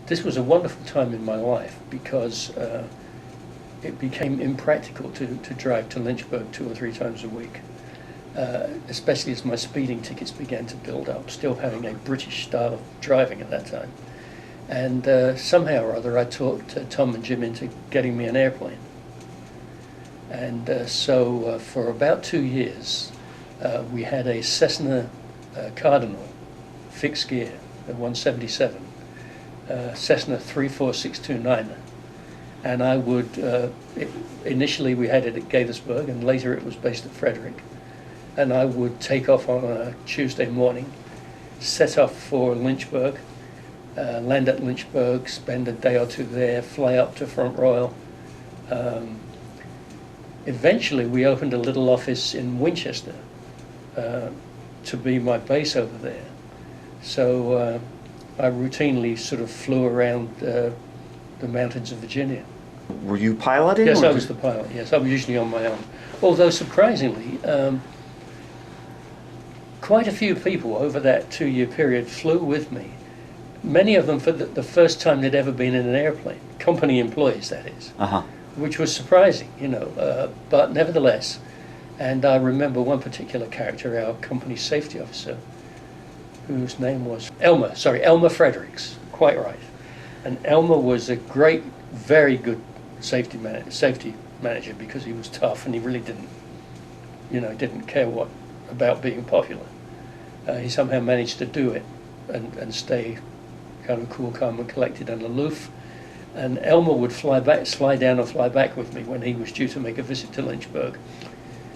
this was a wonderful time in my life because it became impractical to drive to Lynchburg 2 or 3 times a week, especially as my speeding tickets began to build up, still having a British style of driving at that time. And somehow or other I talked Tom and Jim into getting me an airplane. And so for about 2 years, we had a Cessna Cardinal fixed gear, a 177, Cessna 34629. And I would, initially we had it at Gaithersburg, and later it was based at Frederick. And I would take off on a Tuesday morning, set off for Lynchburg, land at Lynchburg, spend a day or two there, fly up to Front Royal. Eventually we opened a little office in Winchester to be my base over there. So I routinely sort of flew around the mountains of Virginia. Were you piloting? Yes, I was the pilot. Yes, I was usually on my own. Although surprisingly, quite a few people over that 2-year period flew with me. Many of them for the first time they'd ever been in an airplane, company employees, that is, which was surprising, you know, but nevertheless. And I remember one particular character, our company safety officer, whose name was Elmer Fredericks, quite right. And Elmer was a great, very good safety manager because he was tough and he really didn't care about being popular. He somehow managed to do it and stay kind of cool, calm, and collected and aloof. And Elmer would fly down and fly back with me when he was due to make a visit to Lynchburg.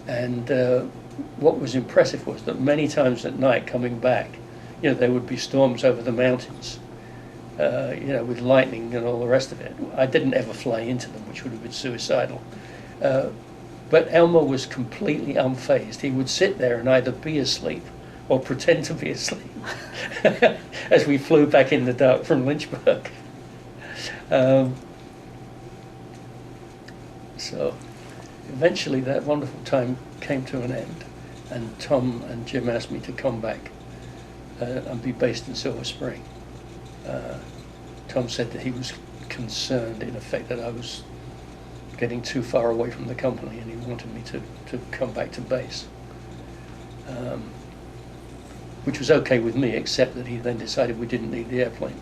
And what was impressive was that many times at night coming back, you know, there would be storms over the mountains, you know, with lightning and all the rest of it. I didn't ever fly into them, which would have been suicidal. But Elmer was completely unfazed. He would sit there and either be asleep or pretend to be asleep as we flew back in the dark from Lynchburg. So eventually that wonderful time came to an end, and Tom and Jim asked me to come back and be based in Silver Spring. Tom said that he was concerned, in effect, that I was getting too far away from the company, and he wanted me to come back to base. Which was okay with me, except that he then decided we didn't need the airplane.